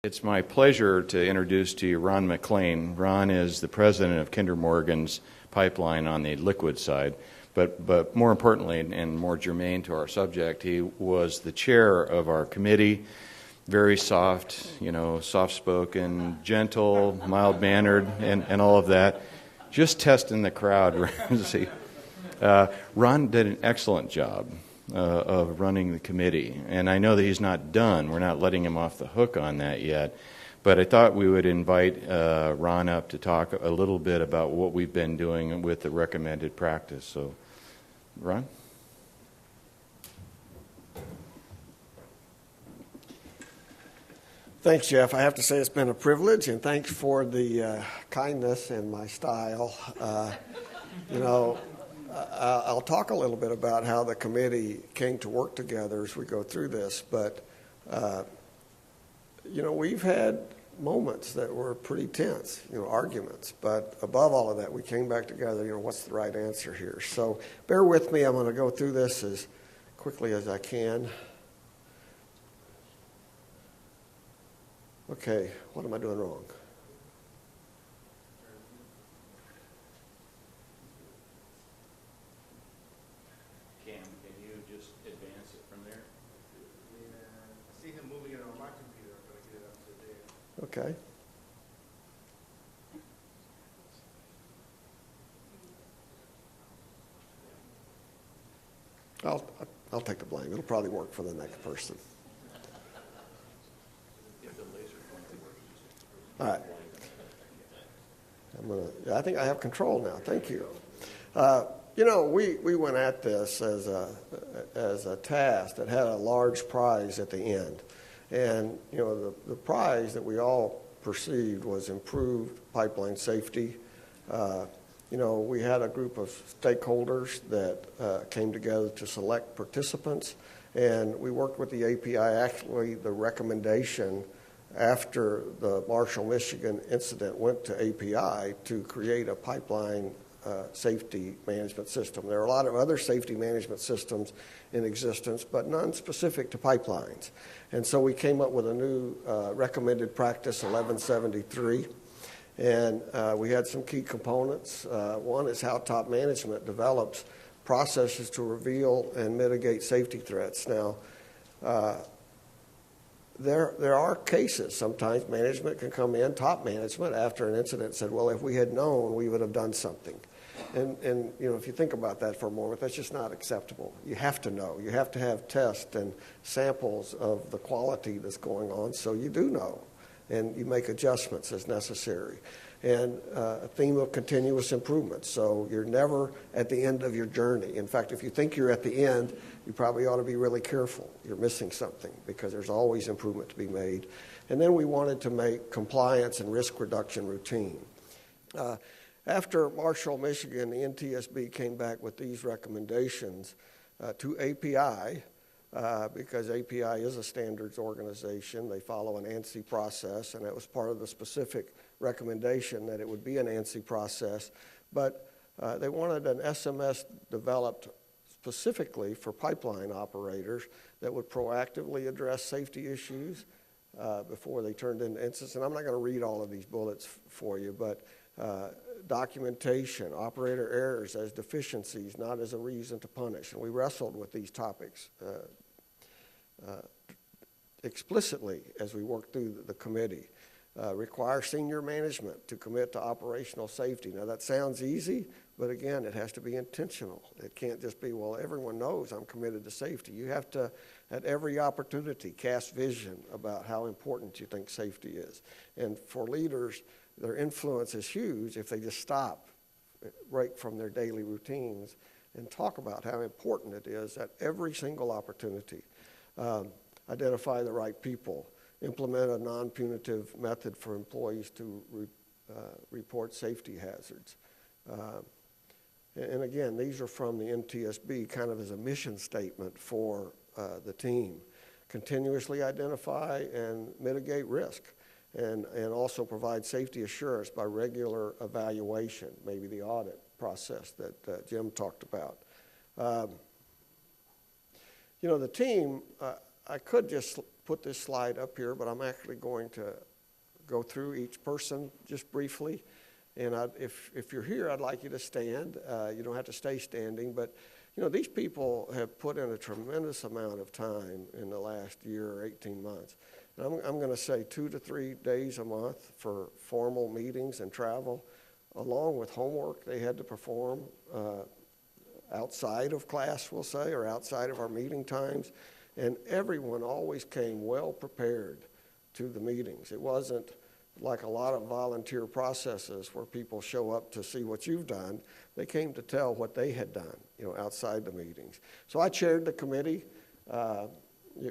It's my pleasure to introduce to you Ron McClain. Ron is the president of Kinder Morgan's pipeline on the liquid side, but more importantly and more germane to our subject, he was the chair of our committee, very soft, soft-spoken, gentle, mild-mannered, and all of that, just testing the crowd. Ron did an excellent job of running the committee, and I know that he's not done. We're not letting him off the hook on that yet, but I thought we would invite Ron up to talk a little bit about what we've been doing with the recommended practice. So, Ron? Thanks, Jeff. I have to say it's been a privilege, and thanks for the kindness in my style. I'll talk a little bit about how the committee came to work together as we go through this, but, we've had moments that were pretty tense, arguments, but above all of that, we came back together, what's the right answer here? So bear with me. I'm going to go through this as quickly as I can. Okay, what am I doing wrong? Can you just advance it from there? Yeah, I see him moving it on my computer. I'm going to get it up to there. Okay. I'll take the blame. It'll probably work for the next person. All right. I think I have control now. Thank you. We went at this as a task that had a large prize at the end. And, the prize that we all perceived was improved pipeline safety. We had a group of stakeholders that came together to select participants, and we worked with the API. Actually, the recommendation after the Marshall, Michigan incident went to API to create a pipeline safety management system. There are a lot of other safety management systems in existence, but none specific to pipelines. And so we came up with a new recommended practice, 1173. And we had some key components. One is how top management develops processes to reveal and mitigate safety threats. Now, there are cases. Sometimes management can come in, top management, after an incident and said, well, if we had known, we would have done something. And if you think about that for a moment, that's just not acceptable. You have to know. You have to have tests and samples of the quality that's going on so you do know, and you make adjustments as necessary. And a theme of continuous improvement. So you're never at the end of your journey. In fact, if you think you're at the end, you probably ought to be really careful. You're missing something because there's always improvement to be made. And then we wanted to make compliance and risk reduction routine. After Marshall, Michigan, the NTSB came back with these recommendations to API, because API is a standards organization. They follow an ANSI process, and that was part of the specific recommendation that it would be an ANSI process. But they wanted an SMS developed specifically for pipeline operators that would proactively address safety issues before they turned into incidents. And I'm not going to read all of these bullets for you, but documentation, operator errors as deficiencies, not as a reason to punish. And we wrestled with these topics explicitly as we worked through the committee. Require senior management to commit to operational safety. Now that sounds easy, but again, it has to be intentional. It can't just be, well, everyone knows I'm committed to safety. You have to, at every opportunity, cast vision about how important you think safety is. And for leaders, their influence is huge if they just stop right from their daily routines and talk about how important it is at every single opportunity. Identify the right people. Implement a non-punitive method for employees to report safety hazards. And again, these are from the NTSB kind of as a mission statement for the team. Continuously identify and mitigate risk, and also provide safety assurance by regular evaluation, maybe the audit process that Jim talked about. The team, I could just put this slide up here, but I'm actually going to go through each person just briefly. And if you're here, I'd like you to stand. You don't have to stay standing, but these people have put in a tremendous amount of time in the last year or 18 months. And I'm going to say 2 to 3 days a month for formal meetings and travel, along with homework they had to perform outside of class, we'll say, or outside of our meeting times. And everyone always came well prepared to the meetings. It wasn't like a lot of volunteer processes where people show up to see what you've done. They came to tell what they had done, outside the meetings. So I chaired the committee.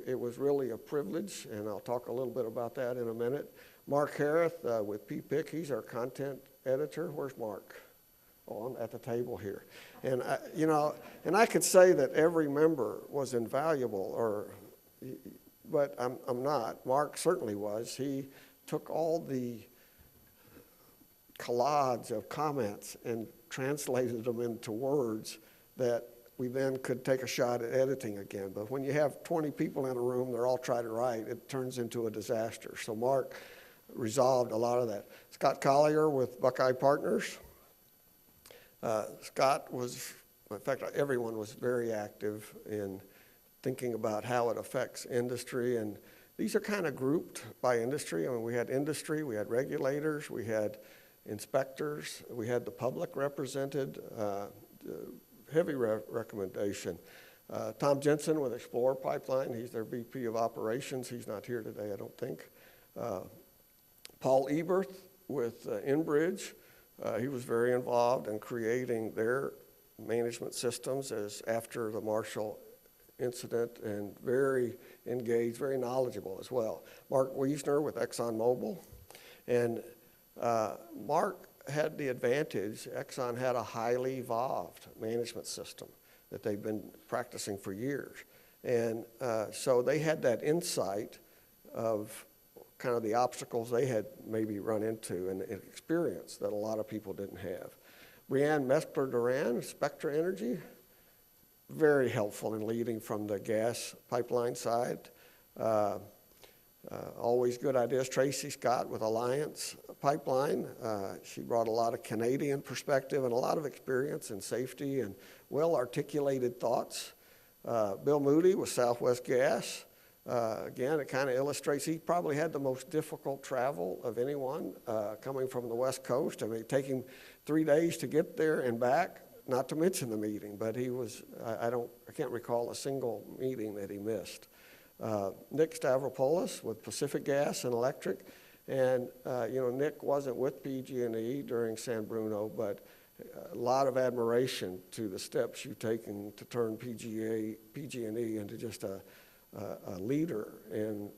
It was really a privilege, and I'll talk a little bit about that in a minute. Mark Harris with PPIC, he's our content editor. Where's Mark? Oh, I'm at the table here. And I could say that every member was invaluable, but I'm not. Mark certainly was. He took all the collage of comments and translated them into words that we then could take a shot at editing again. But when you have 20 people in a room, they're all trying to write, it turns into a disaster. So Mark resolved a lot of that. Scott Collier with Buckeye Partners. Scott was, in fact, everyone was very active in thinking about how it affects industry. And these are kind of grouped by industry. I mean, we had industry, we had regulators, we had inspectors, we had the public represented, heavy recommendation. Tom Jensen with Explorer Pipeline, he's their VP of Operations. He's not here today, I don't think. Paul Eberth with Enbridge, he was very involved in creating their management systems after the Marshall incident, and very engaged, very knowledgeable as well. Mark Wiesner with ExxonMobil. And Mark had the advantage, Exxon had a highly evolved management system that they've been practicing for years. And so they had that insight of kind of the obstacles they had maybe run into and experience that a lot of people didn't have. Brianne Meskler-Duran, Spectra Energy, very helpful in leading from the gas pipeline side. Always good ideas. Tracy Scott with Alliance Pipeline. She brought a lot of Canadian perspective and a lot of experience in safety and well-articulated thoughts. Bill Moody with Southwest Gas. Again, it kind of illustrates he probably had the most difficult travel of anyone coming from the West Coast. I mean, taking 3 days to get there and back. Not to mention the meeting, but he was, I can't recall a single meeting that he missed. Nick Stavropoulos with Pacific Gas and Electric. And, Nick wasn't with PG&E during San Bruno, but a lot of admiration to the steps you've taken to turn PG&E into just a leader in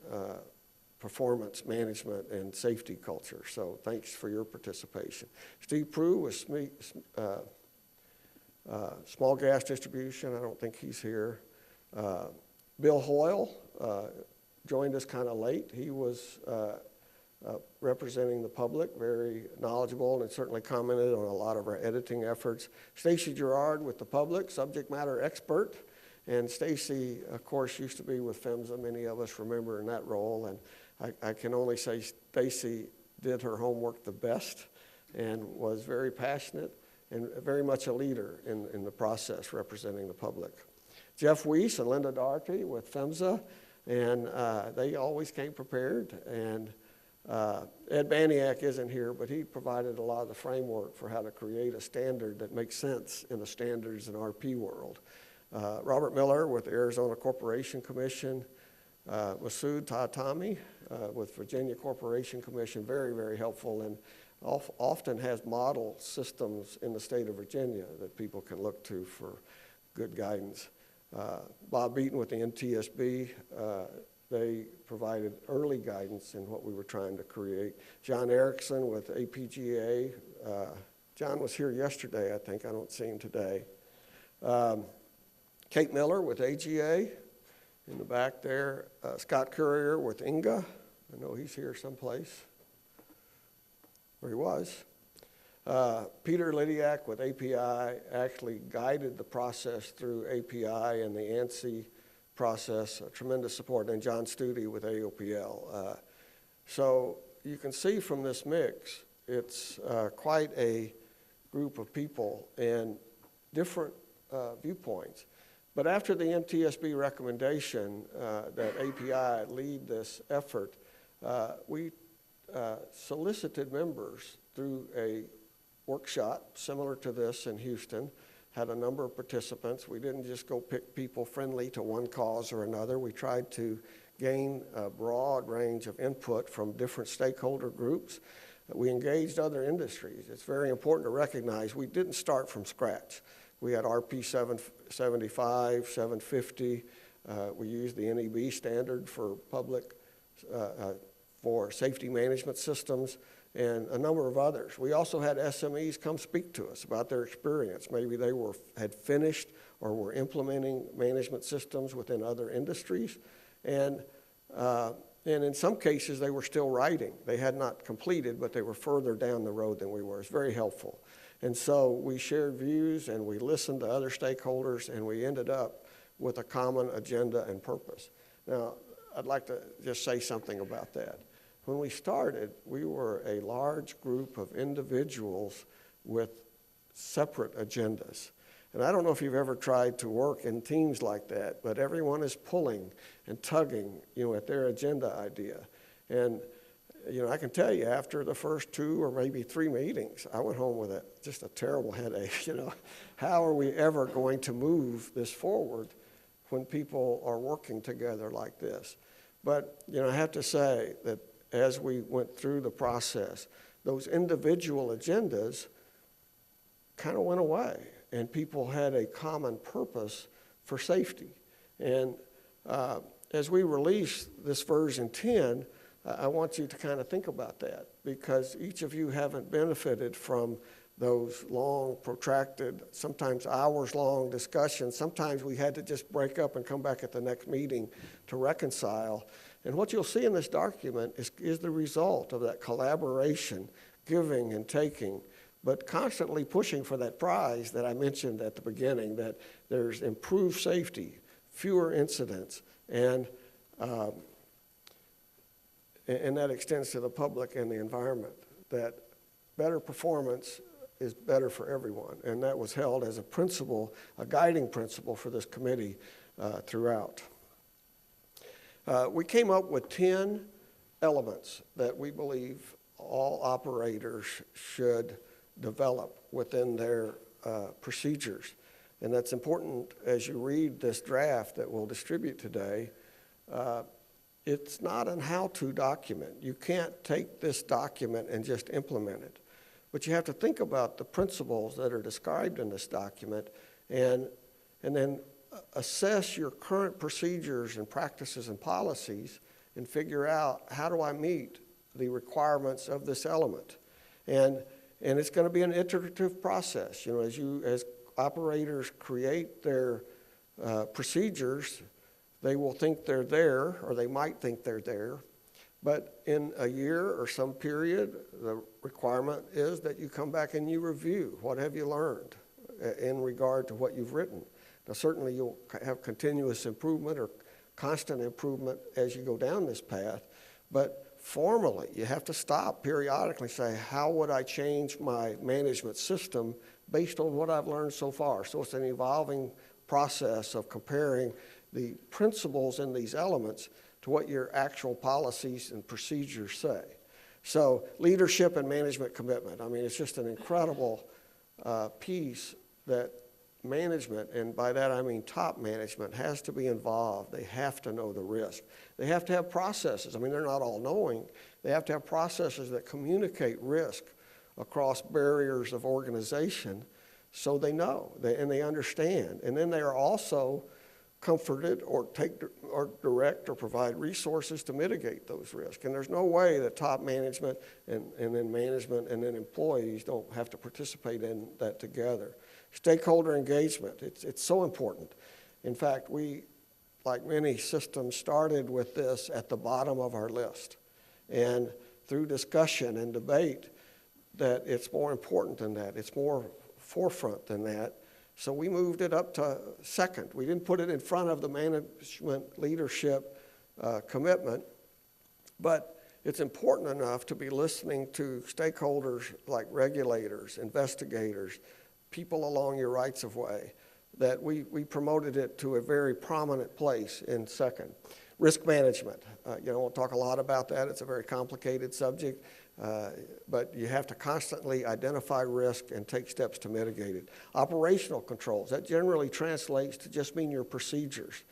performance management and safety culture. So thanks for your participation. Steve Prue with small gas distribution, I don't think he's here. Bill Hoyle joined us kind of late. He was representing the public, very knowledgeable, and certainly commented on a lot of our editing efforts. Stacy Gerard with the public, subject matter expert. And Stacy, of course, used to be with PHMSA. Many of us remember in that role. And I can only say Stacy did her homework the best and was very passionate and very much a leader in the process representing the public. Jeff Weiss and Linda Doherty with PHMSA, and they always came prepared. And Ed Baniak isn't here, but he provided a lot of the framework for how to create a standard that makes sense in the standards and RP world. Robert Miller with the Arizona Corporation Commission, Masood Tatami with Virginia Corporation Commission, very, very helpful, and often has model systems in the state of Virginia that people can look to for good guidance. Bob Beaton with the NTSB, they provided early guidance in what we were trying to create. John Erickson with APGA. John was here yesterday, I think. I don't see him today. Kate Miller with AGA in the back there. Scott Courier with INGA. I know he's here someplace. Or he was. Peter Lidiak with API actually guided the process through API and the ANSI process, tremendous support, and John Studi with AOPL. So you can see from this mix, it's quite a group of people and different viewpoints. But after the NTSB recommendation that API lead this effort, we solicited members through a workshop similar to this in Houston, had a number of participants. We didn't just go pick people friendly to one cause or another. We tried to gain a broad range of input from different stakeholder groups. We engaged other industries. It's very important to recognize we didn't start from scratch. We had RP 775, 750. We used the NEB standard for public, for safety management systems, and a number of others. We also had SMEs come speak to us about their experience. Maybe they had finished or were implementing management systems within other industries. And in some cases, they were still writing. They had not completed, but they were further down the road than we were. It's very helpful. And so we shared views, and we listened to other stakeholders, and we ended up with a common agenda and purpose. Now, I'd like to just say something about that. When we started, we were a large group of individuals with separate agendas. And I don't know if you've ever tried to work in teams like that, but everyone is pulling and tugging, at their agenda idea. And, I can tell you after the first 2 or maybe 3 meetings, I went home with just a terrible headache. How are we ever going to move this forward when people are working together like this? But, I have to say that as we went through the process, those individual agendas kind of went away, and people had a common purpose for safety. And as we release this version 10, I want you to kind of think about that, because each of you haven't benefited from those long, protracted, sometimes hours-long discussions. Sometimes we had to just break up and come back at the next meeting to reconcile. And what you'll see in this document is the result of that collaboration, giving and taking, but constantly pushing for that prize that I mentioned at the beginning, that there's improved safety, fewer incidents, and that extends to the public and the environment, that better performance is better for everyone. And that was held as a principle, a guiding principle for this committee throughout. We came up with 10 elements that we believe all operators should develop within their procedures. And that's important as you read this draft that we'll distribute today. It's not an how-to document. You can't take this document and just implement it. But you have to think about the principles that are described in this document and then assess your current procedures and practices and policies and figure out, how do I meet the requirements of this element? And it's going to be an iterative process. As operators create their procedures, they will think they're there, or they might think they're there. But in a year or some period, the requirement is that you come back and you review. What have you learned in regard to what you've written? Now, certainly you'll have continuous improvement or constant improvement as you go down this path, but formally, you have to stop periodically and say, how would I change my management system based on what I've learned so far? So it's an evolving process of comparing the principles in these elements to what your actual policies and procedures say. So leadership and management commitment. I mean, it's just an incredible piece that management, and by that I mean top management, has to be involved. They have to know the risk. They have to have processes. I mean, they're not all knowing. They have to have processes that communicate risk across barriers of organization so they know and they understand. And then they are also comforted or direct or provide resources to mitigate those risks. And there's no way that top management and then management and then employees don't have to participate in that together. Stakeholder engagement, it's so important. In fact, we, like many systems, started with this at the bottom of our list. And through discussion and debate, that it's more important than that. It's more forefront than that. So we moved it up to second. We didn't put it in front of the management leadership commitment, but it's important enough to be listening to stakeholders like regulators, investigators, people along your rights of way, that we promoted it to a very prominent place in second. Risk management, we'll talk a lot about that. It's a very complicated subject, but you have to constantly identify risk and take steps to mitigate it. Operational controls, that generally translates to just mean your procedures.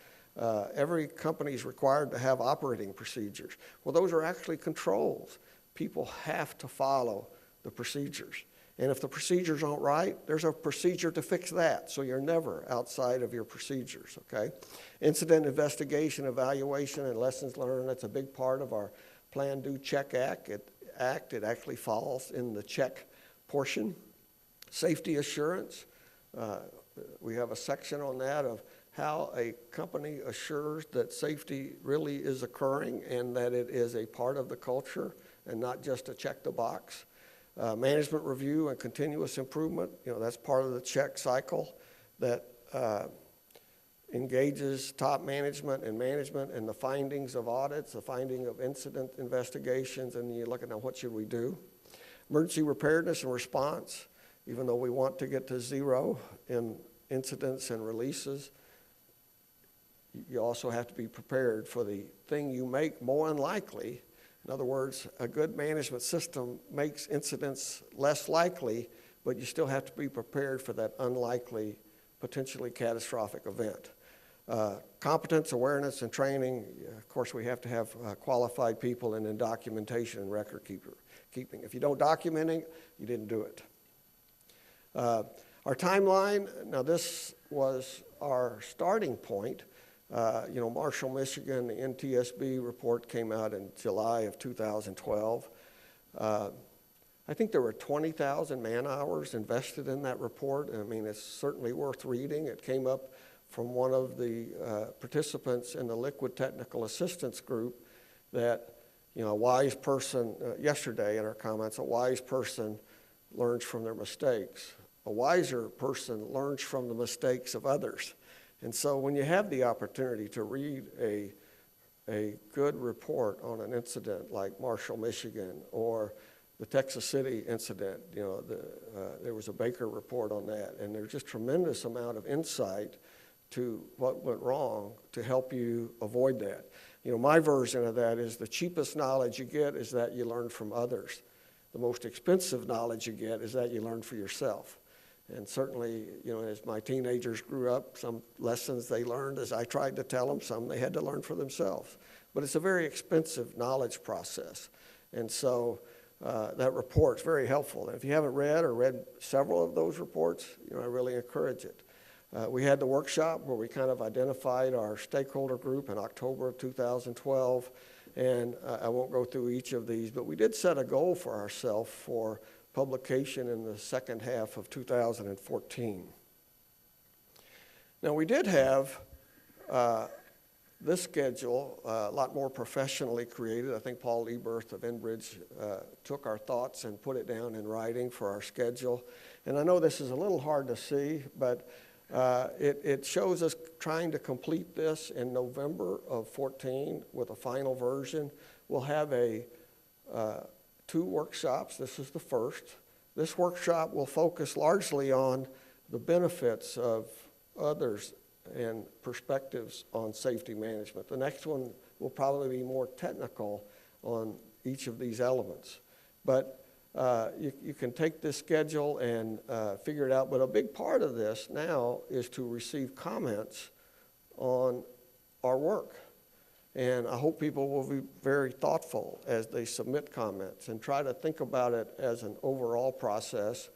Every company is required to have operating procedures. Well, those are actually controls. People have to follow the procedures. And if the procedures aren't right, there's a procedure to fix that, so you're never outside of your procedures, okay? Incident investigation, evaluation, and lessons learned, that's a big part of our Plan, Do, Check Act. It actually falls in the check portion. Safety assurance, we have a section on that of how a company assures that safety really is occurring and that it is a part of the culture and not just a check the box. Management review and continuous improvement, that's part of the check cycle that engages top management and the findings of audits, the finding of incident investigations, and you look at now what should we do. Emergency preparedness and response, even though we want to get to zero in incidents and releases, you also have to be prepared for the thing you make more unlikely. In other words, a good management system makes incidents less likely, but you still have to be prepared for that unlikely, potentially catastrophic event. Competence, awareness, and training. Of course, we have to have qualified people and then documentation and record keeping. If you don't document it, you didn't do it. Our timeline, now this was our starting point. Marshall, Michigan, the NTSB report came out in July of 2012. I think there were 20,000 man-hours invested in that report. I mean, it's certainly worth reading. It came up from one of the participants in the Liquid Technical Assistance Group that, a wise person, yesterday in our comments, a wise person learns from their mistakes. A wiser person learns from the mistakes of others. And so when you have the opportunity to read a good report on an incident like Marshall, Michigan, or the Texas City incident, there was a Baker report on that, and there's just tremendous amount of insight to what went wrong to help you avoid that. My version of that is the cheapest knowledge you get is that you learn from others. The most expensive knowledge you get is that you learn for yourself. And certainly, as my teenagers grew up, some lessons they learned as I tried to tell them, some they had to learn for themselves. But it's a very expensive knowledge process. And so that report's very helpful. And if you haven't read several of those reports, I really encourage it. We had the workshop where we kind of identified our stakeholder group in October of 2012. And I won't go through each of these, but we did set a goal for ourselves for publication in the second half of 2014. Now, we did have this schedule a lot more professionally created. I think Paul Eberth of Enbridge took our thoughts and put it down in writing for our schedule. And I know this is a little hard to see, but it shows us trying to complete this in November of 14 with a final version. We'll have 2 workshops. This is the first. This workshop will focus largely on the benefits of others and perspectives on safety management. The next one will probably be more technical on each of these elements. But you can take this schedule and figure it out. But a big part of this now is to receive comments on our work. And I hope people will be very thoughtful as they submit comments and try to think about it as an overall process.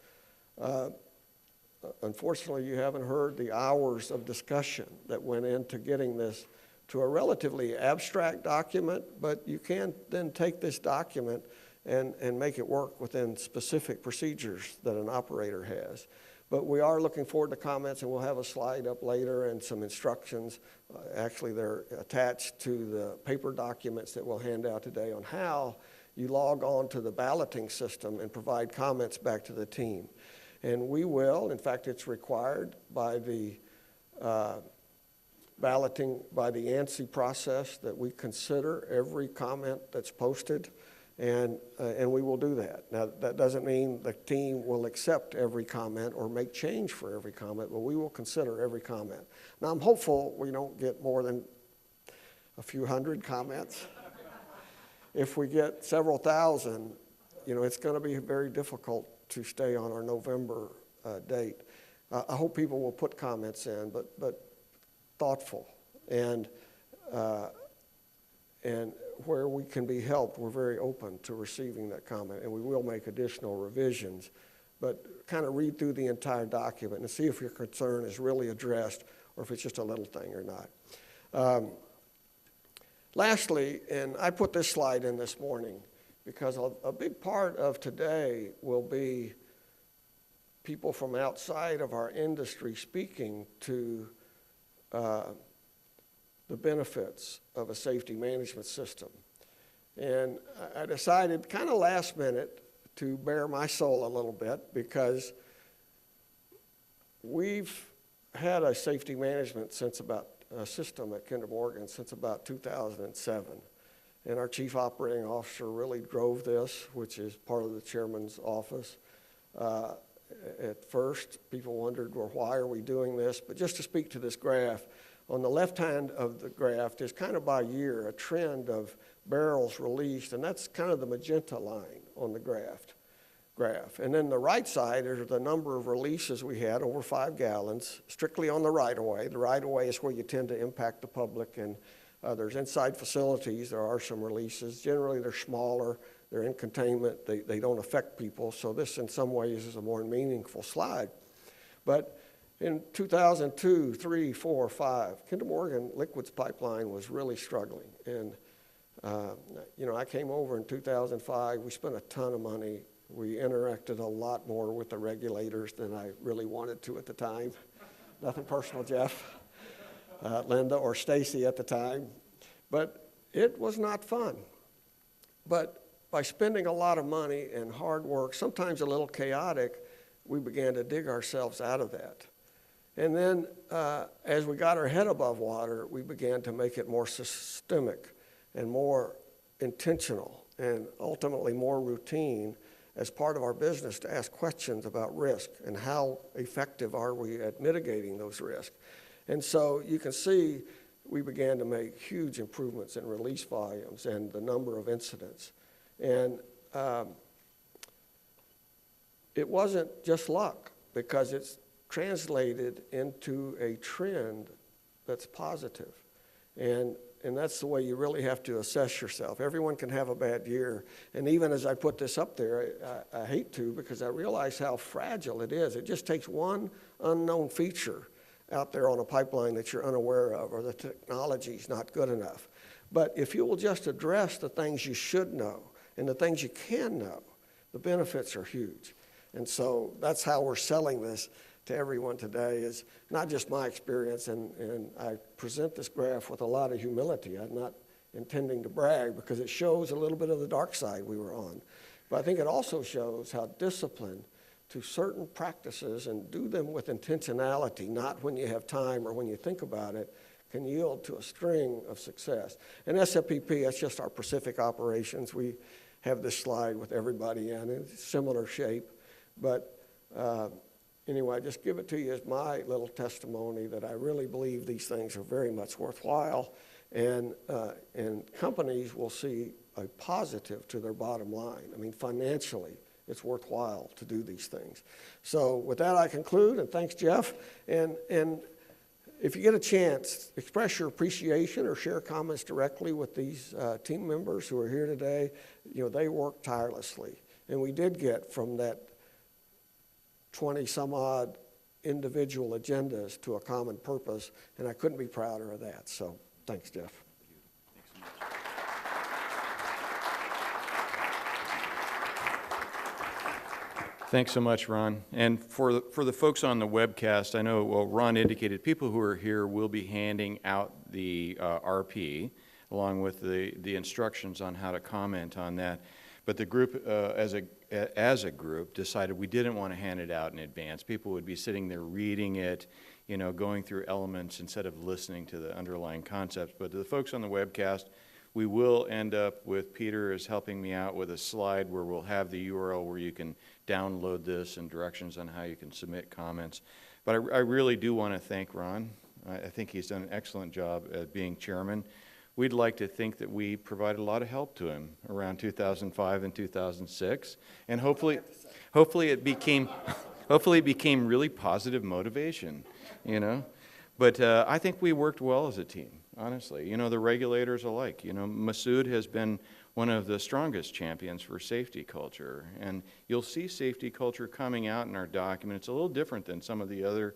Unfortunately, you haven't heard the hours of discussion that went into getting this to a relatively abstract document, but you can then take this document and make it work within specific procedures that an operator has. But we are looking forward to comments, and we'll have a slide up later and some instructions. Actually, they're attached to the paper documents that we'll hand out today on how you log on to the balloting system and provide comments back to the team. And we will, in fact, it's required by the balloting, by the ANSI process, that we consider every comment that's posted, and we will do that. Now, that doesn't mean the team will accept every comment or make change for every comment, but we will consider every comment. Now, I'm hopeful we don't get more than a few hundred comments. If we get several thousand, it's going to be very difficult to stay on our November date. I hope people will put comments in, but thoughtful, and where we can be helped, we're very open to receiving that comment, and we will make additional revisions, but kind of read through the entire document and see if your concern is really addressed or if it's just a little thing or not. Lastly, and I put this slide in this morning because a big part of today will be people from outside of our industry speaking to the benefits of a safety management system. And I decided kind of last minute to bare my soul a little bit, because we've had a safety management system at Kinder Morgan since about 2007. And our chief operating officer really drove this, which is part of the chairman's office. At first, people wondered, well, why are we doing this? But just to speak to this graph, on the left hand of the graph is kind of by year a trend of barrels released, and that's kind of the magenta line on the graph. And then the right side is the number of releases we had, over 5 gallons, strictly on the right-of-way. The right-of-way is where you tend to impact the public, and there's inside facilities, there are some releases. Generally, they're smaller, they're in containment, they don't affect people, so this in some ways is a more meaningful slide. But in 2002, 3, 4, 5, Kinder Morgan liquids pipeline was really struggling. And, I came over in 2005. We spent a ton of money. We interacted a lot more with the regulators than I really wanted to at the time. Nothing personal, Jeff, Linda, or Stacy at the time. But it was not fun. But by spending a lot of money and hard work, sometimes a little chaotic, we began to dig ourselves out of that. And then as we got our head above water, we began to make it more systemic and more intentional and ultimately more routine as part of our business to ask questions about risk and how effective are we at mitigating those risks. And so you can see we began to make huge improvements in release volumes and the number of incidents. And it wasn't just luck, because it's translated into a trend that's positive. And that's the way you really have to assess yourself. Everyone can have a bad year. And even as I put this up there, I hate to, because I realize how fragile it is. It just takes one unknown feature out there on a pipeline that you're unaware of, or the technology's not good enough. But if you will just address the things you should know and the things you can know, the benefits are huge. And so that's how we're selling this to everyone today, is not just my experience, and I present this graph with a lot of humility. I'm not intending to brag, because it shows a little bit of the dark side we were on. But I think it also shows how discipline to certain practices, and do them with intentionality, not when you have time or when you think about it, can yield to a string of success. And SFPP, that's just our Pacific operations. We have this slide with everybody in it. It's similar shape. But anyway, I just give it to you as my little testimony that I really believe these things are very much worthwhile, and companies will see a positive to their bottom line. I mean, financially, it's worthwhile to do these things. So with that, I conclude, and thanks, Jeff. And if you get a chance, express your appreciation or share comments directly with these team members who are here today. They work tirelessly, and we did get from that 20 some odd individual agendas to a common purpose, and I couldn't be prouder of that. So thanks, Jeff. Thanks so much, Ron. And for the folks on the webcast, I know, well, Ron indicated people who are here will be handing out the RP along with the instructions on how to comment on that. But the group, as a group, decided we didn't want to hand it out in advance. People would be sitting there reading it, going through elements instead of listening to the underlying concepts. But to the folks on the webcast, we will end up with Peter is helping me out with a slide where we'll have the URL where you can download this and directions on how you can submit comments. But I really do want to thank Ron. I think he's done an excellent job at being chairman. We'd like to think that we provided a lot of help to him around 2005 and 2006, and hopefully it became really positive motivation, But I think we worked well as a team, honestly. The regulators alike. Masood has been one of the strongest champions for safety culture, and you'll see safety culture coming out in our document. It's a little different than some of the other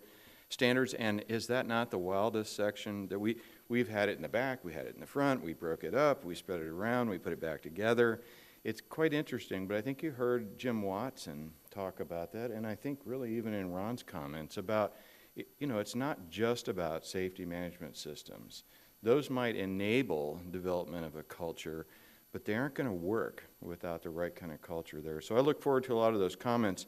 standards, and is that not the wildest section that we've had it in the back, we had it in the front, we broke it up, we spread it around, we put it back together. It's quite interesting, but I think you heard Jim Watson talk about that, and I think really even in Ron's comments about, it's not just about safety management systems. Those might enable development of a culture, but they aren't going to work without the right kind of culture there. So I look forward to a lot of those comments.